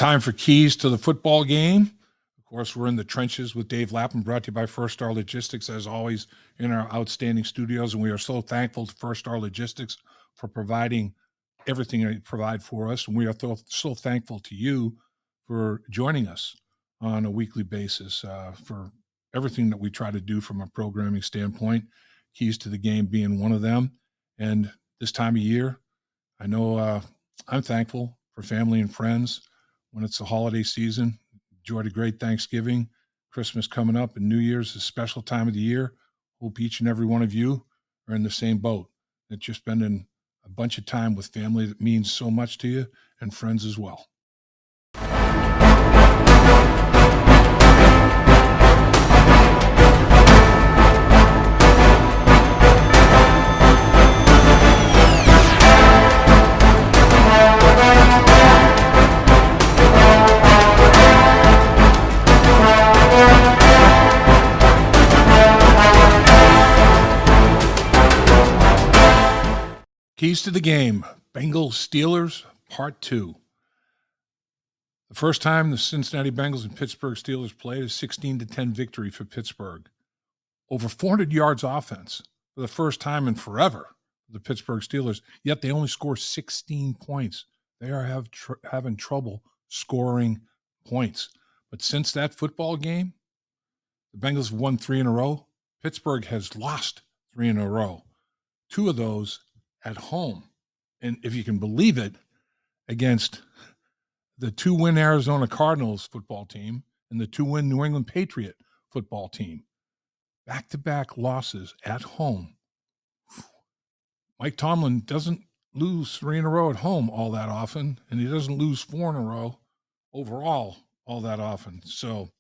Time for Keys to the Football Game. Of course, we're in the trenches with Dave Lapham, brought to you by First Star Logistics, as always, in our outstanding studios. And we are so thankful to First Star Logistics for providing everything they provide for us. And we are so thankful to you for joining us on a weekly basis for everything that we try to do from a programming standpoint, Keys to the Game being one of them. And this time of year, I know I'm thankful for family and friends when it's the holiday season. Enjoyed a great Thanksgiving, Christmas coming up, and New Year's is a special time of the year. Hope each and every one of you are in the same boat. It's just spending a bunch of time with family that means so much to you, and friends as well. Keys to the Game, Bengals Steelers, Part 2. The first time the Cincinnati Bengals and Pittsburgh Steelers played, a 16-10 victory for Pittsburgh. Over 400 yards offense for the first time in forever for the Pittsburgh Steelers, yet they only score 16 points. They are having trouble scoring points. But since that football game, the Bengals have won 3 in a row. Pittsburgh has lost 3 in a row. 2 of those at home. And if you can believe it, against the 2-win Arizona Cardinals football team and the 2-win New England Patriot football team. Back-to-back losses at home. Mike Tomlin doesn't lose 3 in a row at home all that often, and he doesn't lose 4 in a row overall all that often. So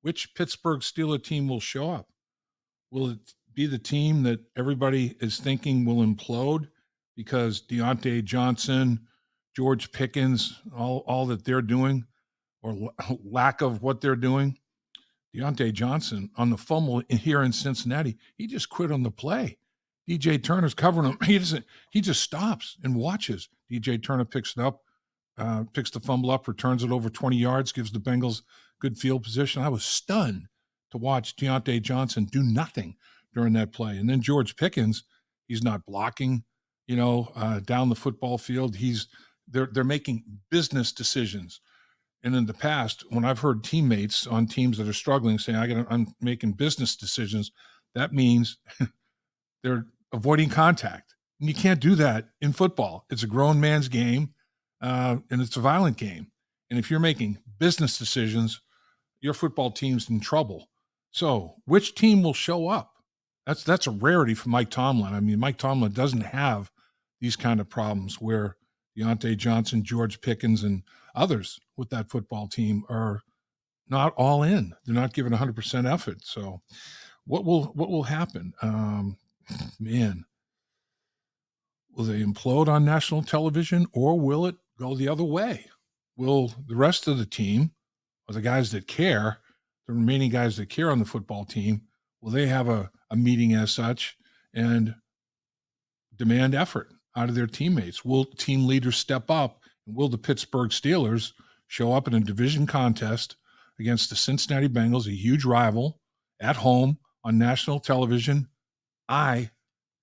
which Pittsburgh Steelers team will show up? Will it be the team that everybody is thinking will implode because Deontay Johnson, George Pickens, all that they're doing, or lack of what they're doing? Deontay Johnson on the fumble here in Cincinnati, he just quit on the play. DJ Turner's covering him. He just stops and watches. DJ Turner picks it up, picks the fumble up, returns it over 20 yards, gives the Bengals good field position. I was stunned to watch Deontay Johnson do nothing during that play. And then George Pickens, he's not blocking, down the football field. They're making business decisions. And in the past, when I've heard teammates on teams that are struggling saying, I'm making business decisions, that means they're avoiding contact. And you can't do that in football. It's a grown man's game, and it's a violent game. And if you're making business decisions, your football team's in trouble. So which team will show up? That's a rarity for Mike Tomlin. I mean, Mike Tomlin doesn't have these kind of problems where Deontay Johnson, George Pickens, and others with that football team are not all in. They're not giving 100% effort. So what will happen? Man, will they implode on national television, or will it go the other way? Will the rest of the team, or the guys that care, the remaining guys that care on the football team, will they have a meeting as such and demand effort out of their teammates? Will team leaders step up, and will the Pittsburgh Steelers show up in a division contest against the Cincinnati Bengals, a huge rival, at home on national television? I,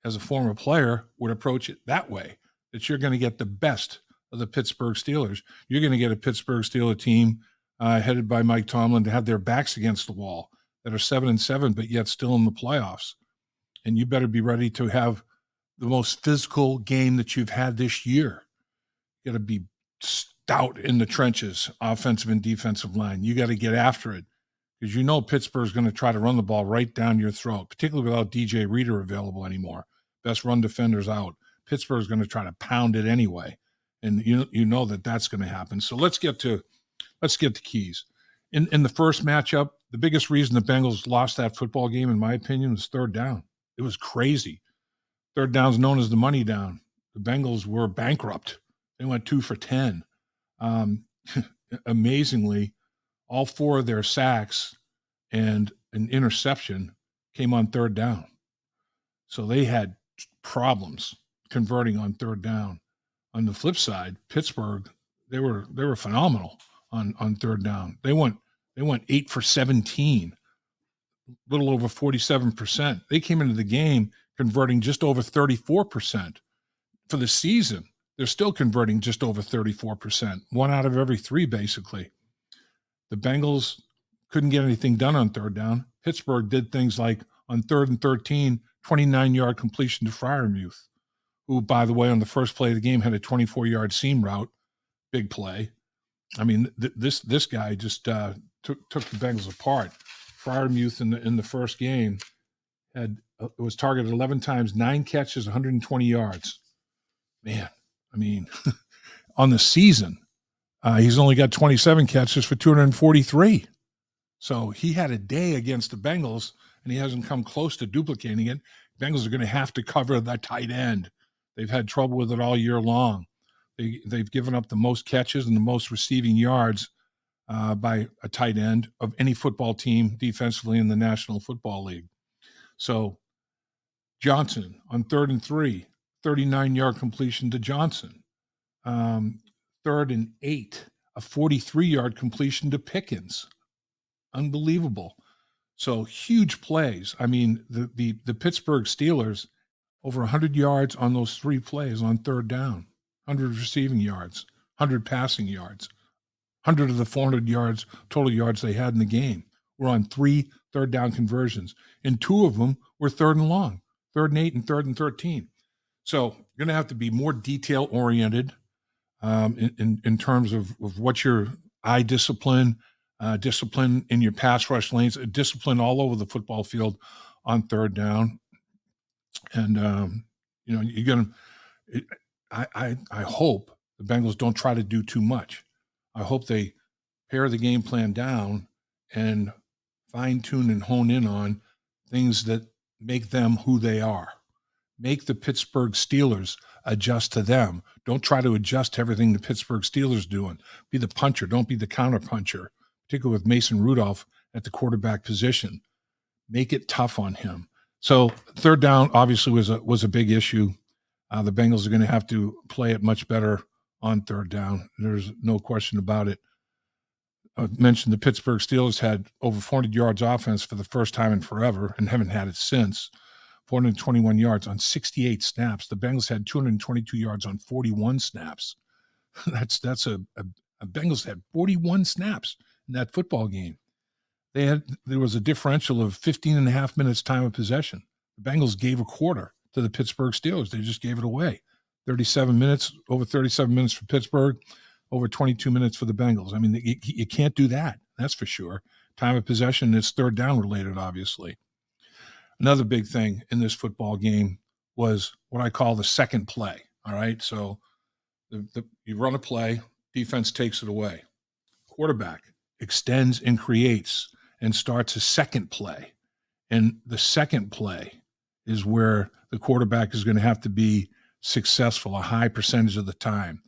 as a former player, would approach it that way, that you're going to get the best of the Pittsburgh Steelers. You're going to get a Pittsburgh Steelers team headed by Mike Tomlin to have their backs against the wall, that are 7-7, but yet still in the playoffs. And you better be ready to have the most physical game that you've had this year. You got to be stout in the trenches, offensive and defensive line. You got to get after it, because Pittsburgh's going to try to run the ball right down your throat, particularly without DJ Reader available anymore. Best run defenders out. Pittsburgh's going to try to pound it anyway, and that's going to happen. So let's get to keys. In the first matchup, the biggest reason the Bengals lost that football game, in my opinion, was third down. It was crazy. Third down is known as the money down. The Bengals were bankrupt. They went 2 for 10. Amazingly, all 4 of their sacks and an interception came on third down. So they had problems converting on third down. On the flip side, Pittsburgh, they were phenomenal on third down. They went 8 for 17, a little over 47%. They came into the game converting just over 34%. For the season, they're still converting just over 34%, one out of every three, basically. The Bengals couldn't get anything done on third down. Pittsburgh did things like on 3rd and 13, 29-yard completion to Freiermuth, who, by the way, on the first play of the game had a 24-yard seam route, big play. I mean, this guy just took the Bengals apart. Freiermuth in the first game was targeted 11 times, 9 catches, 120 yards. Man, I mean, on the season, he's only got 27 catches for 243. So he had a day against the Bengals, and he hasn't come close to duplicating it. Bengals are going to have to cover that tight end. They've had trouble with it all year long. They've given up the most catches and the most receiving yards by a tight end of any football team defensively in the National Football League. So Johnson on 3rd and 3, 39-yard completion to Johnson. 3rd and 8, a 43-yard completion to Pickens. Unbelievable. So huge plays. I mean, the Pittsburgh Steelers, over 100 yards on those 3 plays on third down, 100 receiving yards, 100 passing yards, 100 of the 400 yards, total yards they had in the game were on 3 third down conversions. And 2 of them were 3rd and long, 3rd and 8 and 3rd and 13. So you're going to have to be more detail-oriented in terms of what your eye discipline, discipline in your pass rush lanes, discipline all over the football field on third down. And, you're going to I hope the Bengals don't try to do too much. I hope they pare the game plan down and fine-tune and hone in on things that make them who they are. Make the Pittsburgh Steelers adjust to them. Don't try to adjust to everything the Pittsburgh Steelers doing. Be the puncher. Don't be the counter puncher, particularly with Mason Rudolph at the quarterback position. Make it tough on him. So third down obviously was a big issue. The Bengals are going to have to play it much better on third down. There's no question about it. I mentioned the Pittsburgh Steelers had over 400 yards offense for the first time in forever and haven't had it since. 421 yards on 68 snaps. The Bengals had 222 yards on 41 snaps. That's Bengals had 41 snaps in that football game. There was a differential of 15 and a half minutes time of possession. The Bengals gave a quarter to the Pittsburgh Steelers. They just gave it away. 37 minutes, over 37 minutes for Pittsburgh, over 22 minutes for the Bengals. I mean, you can't do that. That's for sure. Time of possession is third down related, obviously. Another big thing in this football game was what I call the second play. All right. So you run a play, defense takes it away. Quarterback extends and creates and starts a second play. And the second play is where the quarterback is going to have to be successful a high percentage of the time.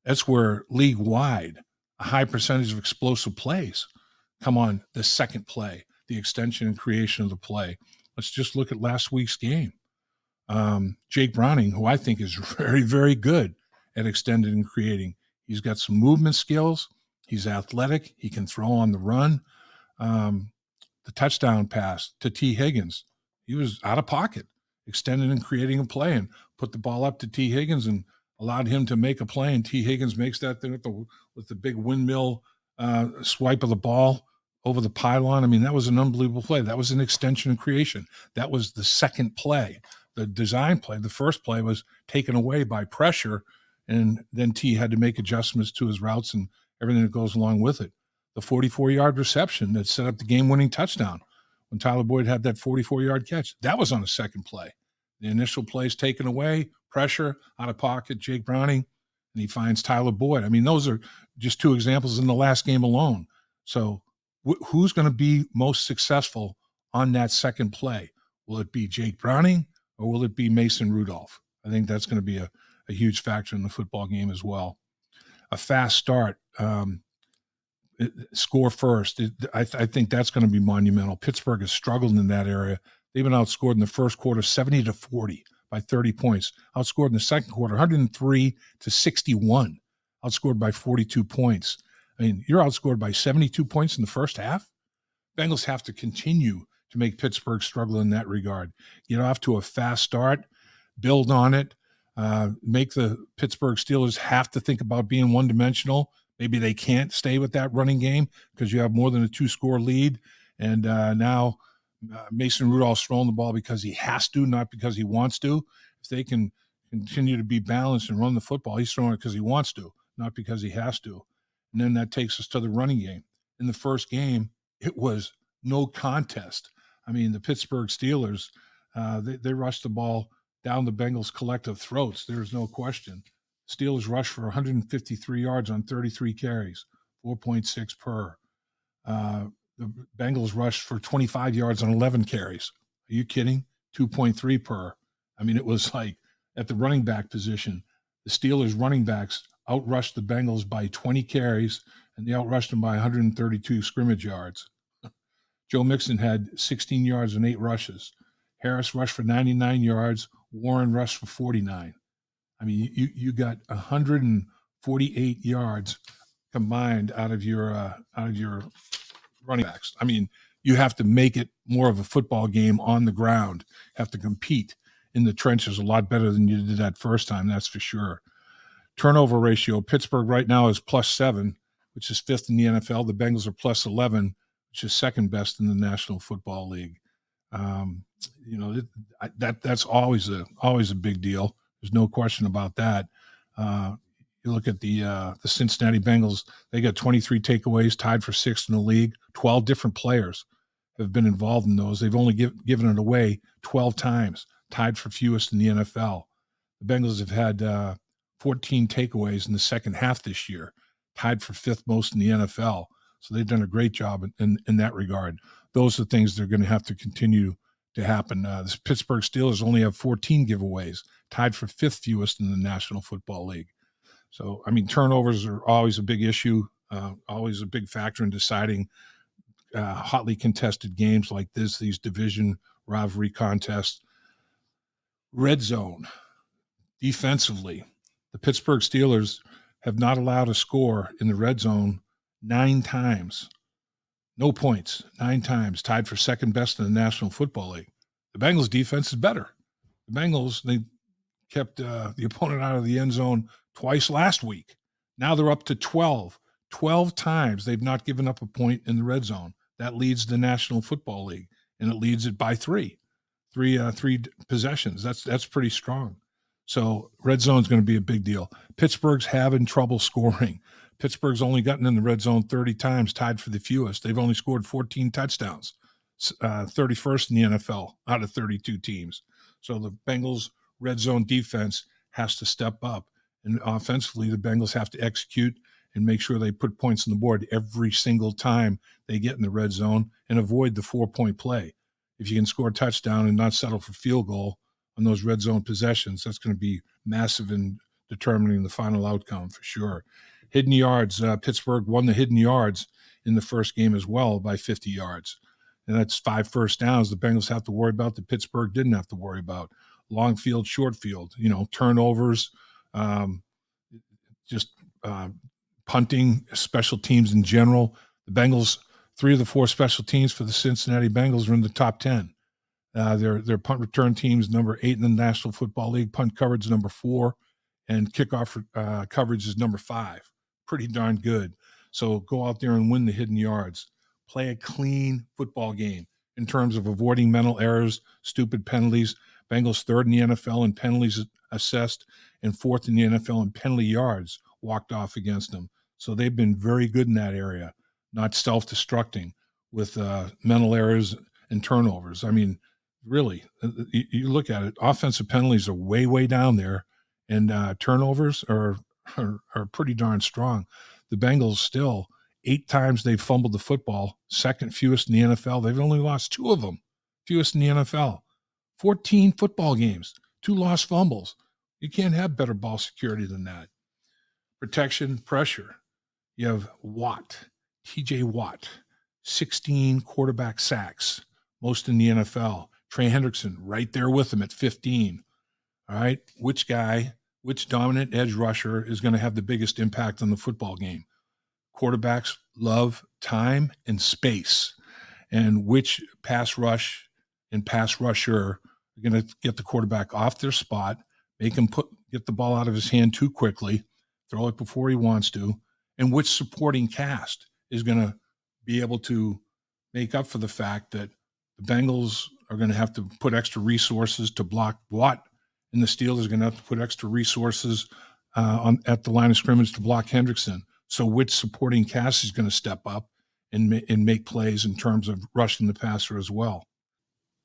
That's where league-wide a high percentage of explosive plays come on the second play, the extension and creation of the play. Let's just look at last week's game. Jake Browning, who I think is very, very good at extending and creating. He's got some movement skills. He's athletic. He can throw on the run. The touchdown pass to T. Higgins, he was out of pocket, extending and creating a play and put the ball up to T. Higgins and allowed him to make a play. And T. Higgins makes that thing with the big windmill swipe of the ball over the pylon. I mean, that was an unbelievable play. That was an extension and creation. That was the second play. The design play, the first play was taken away by pressure, and then T had to make adjustments to his routes and everything that goes along with it. The 44-yard reception that set up the game-winning touchdown when Tyler Boyd had that 44-yard catch, that was on the second play. The initial play's taken away, pressure, out of pocket, Jake Browning, and he finds Tyler Boyd. I mean, those are just 2 examples in the last game alone. So who's going to be most successful on that second play? Will it be Jake Browning or will it be Mason Rudolph? I think that's going to be a huge factor in the football game as well. A fast start, score first. I think that's going to be monumental. Pittsburgh has struggled in that area. They've been outscored in the first quarter 70-40 by 30 points. Outscored in the second quarter 103-61. Outscored by 42 points. I mean, you're outscored by 72 points in the first half. Bengals have to continue to make Pittsburgh struggle in that regard. Get off to a fast start, build on it, make the Pittsburgh Steelers have to think about being one-dimensional. Maybe they can't stay with that running game because you have more than a 2-score lead. And now Mason Rudolph's throwing the ball because he has to, not because he wants to. If they can continue to be balanced and run the football, he's throwing it because he wants to, not because he has to. And then that takes us to the running game. In the first game, it was no contest. I mean, the Pittsburgh Steelers, they rushed the ball down the Bengals' collective throats. There's no question. Steelers rushed for 153 yards on 33 carries, 4.6 per. The Bengals rushed for 25 yards on 11 carries. Are you kidding? 2.3 per. I mean, it was like at the running back position, the Steelers running backs outrushed the Bengals by 20 carries, and they outrushed them by 132 scrimmage yards. Joe Mixon had 16 yards and 8 rushes. Harris rushed for 99 yards. Warren rushed for 49. I mean, you got 148 yards combined out of your running backs. I mean, you have to make it more of a football game on the ground. Have to compete in the trenches a lot better than you did that first time. That's for sure. Turnover ratio: Pittsburgh right now is +7, which is 5th in the NFL. The Bengals are +11, which is 2nd best in the National Football League. That's always a big deal. There's no question about that. You look at the Cincinnati Bengals; they got 23 takeaways, tied for 6th in the league. 12 different players have been involved in those. They've only given it away 12 times, tied for fewest in the NFL. The Bengals have had 14 takeaways in the second half this year, tied for 5th most in the NFL. So they've done a great job in that regard. Those are things that are going to have to continue to happen. The Pittsburgh Steelers only have 14 giveaways, tied for 5th fewest in the National Football League. So, I mean, turnovers are always a big issue, always a big factor in deciding hotly contested games like this, these division rivalry contests. Red zone, defensively, the Pittsburgh Steelers have not allowed a score in the red zone 9 times. No points, 9 times, tied for 2nd best in the National Football League. The Bengals' defense is better. The Bengals, they kept the opponent out of the end zone twice last week. Now they're up to 12. 12 times they've not given up a point in the red zone. That leads the National Football League, and it leads it by 3 possessions. That's pretty strong. So red zone is going to be a big deal. Pittsburgh's having trouble scoring. Pittsburgh's only gotten in the red zone 30 times, tied for the fewest. They've only scored 14 touchdowns, 31st in the NFL out of 32 teams. So the Bengals' red zone defense has to step up. And offensively, the Bengals have to execute and make sure they put points on the board every single time they get in the red zone and avoid the 4-point play. If you can score a touchdown and not settle for field goal on those red zone possessions, that's going to be massive in determining the final outcome for sure. Hidden yards, Pittsburgh won the hidden yards in the first game as well by 50 yards. And that's 5 first downs the Bengals have to worry about that Pittsburgh didn't have to worry about. Long field, short field, turnovers, punting, special teams in general. The Bengals, 3 of the 4 special teams for the Cincinnati Bengals are in the top 10. Their punt return team's number 8 in the National Football League. Punt coverage is number 4, and kickoff coverage is number 5. Pretty darn good. So go out there and win the hidden yards. Play a clean football game in terms of avoiding mental errors, stupid penalties. Bengals 3rd in the NFL in penalties assessed and 4th in the NFL in penalty yards walked off against them. So they've been very good in that area, not self-destructing with mental errors and turnovers. I mean, really, you look at it, offensive penalties are way, way down there, and turnovers are pretty darn strong. The Bengals still, 8 times they've fumbled the football, 2nd fewest in the NFL. They've only lost 2 of them, fewest in the NFL. 14 football games, 2 lost fumbles. You can't have better ball security than that. Protection, pressure. You have Watt, TJ Watt, 16 quarterback sacks, most in the NFL. Trey Hendrickson right there with him at 15. All right, which dominant edge rusher is going to have the biggest impact on the football game? Quarterbacks love time and space, and which pass rush and pass rusher are going to get the quarterback off their spot, make him get the ball out of his hand too quickly, throw it before he wants to, and which supporting cast is going to be able to make up for the fact that the Bengals are going to have to put extra resources to block Watt, and the Steelers are going to have to put extra resources at the line of scrimmage to block Hendrickson. So which supporting cast is going to step up and make plays in terms of rushing the passer as well.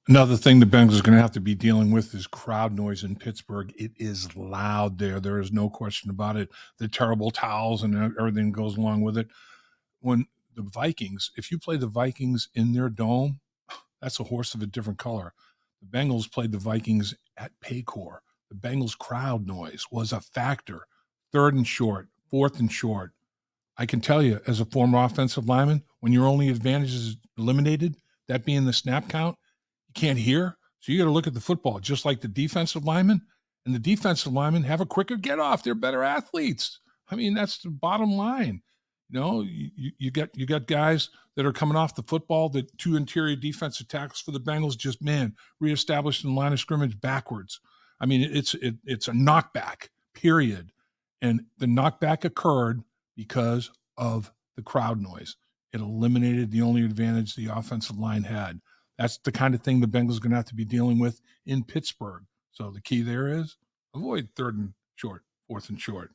Another thing the Bengals are going to have to be dealing with is crowd noise in Pittsburgh. It is loud there. There is no question about it. The terrible towels and everything goes along with it. When the Vikings, if you play the Vikings in their dome, that's a horse of a different color. The Bengals played the Vikings at Paycor. The Bengals crowd noise was a factor. 3rd and short, 4th and short. I can tell you, as a former offensive lineman, when your only advantage is eliminated, that being the snap count, you can't hear. So you got to look at the football, just like the defensive linemen. And the defensive linemen have a quicker get off. They're better athletes. I mean, that's the bottom line. You know, you got guys that are coming off the football, the 2 interior defensive tackles for the Bengals, just, reestablished in the line of scrimmage backwards. I mean, it's a knockback, period. And the knockback occurred because of the crowd noise. It eliminated the only advantage the offensive line had. That's the kind of thing the Bengals are going to have to be dealing with in Pittsburgh. So the key there is avoid 3rd and short, 4th and short.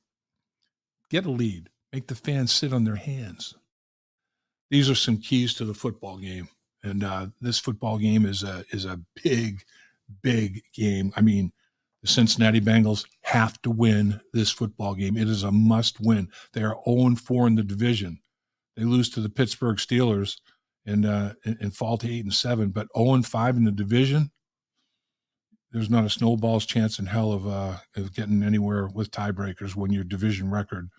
Get a lead. Make the fans sit on their hands. These are some keys to the football game. And this football game is a big, big game. I mean, the Cincinnati Bengals have to win this football game. It is a must win. They are 0-4 in the division. They lose to the Pittsburgh Steelers and fall to 8-7, but 0-5 in the division. There's not a snowball's chance in hell of getting anywhere with tiebreakers when your division record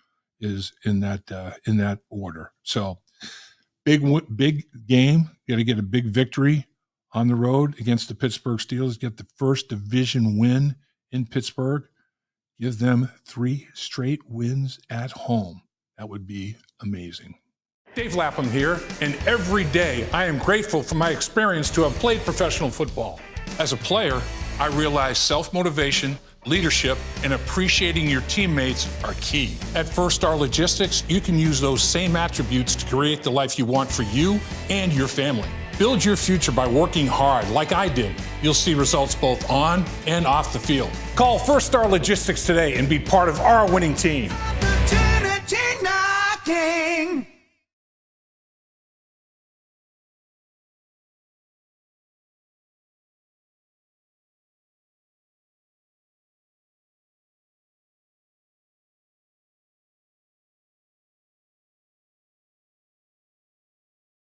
is in that order. So big game. You got to get a big victory on the road against the Pittsburgh Steelers. Get the first division win in Pittsburgh. Give them 3 straight wins at home. That would be amazing. Dave Lapham here, and every day I am grateful for my experience to have played professional football. As a player, I realize self-motivation, leadership, and appreciating your teammates are key. At First Star Logistics, you can use those same attributes to create the life you want for you and your family. Build your future by working hard like I did. You'll see results both on and off the field. Call First Star Logistics today and be part of our winning team. Opportunity knocking.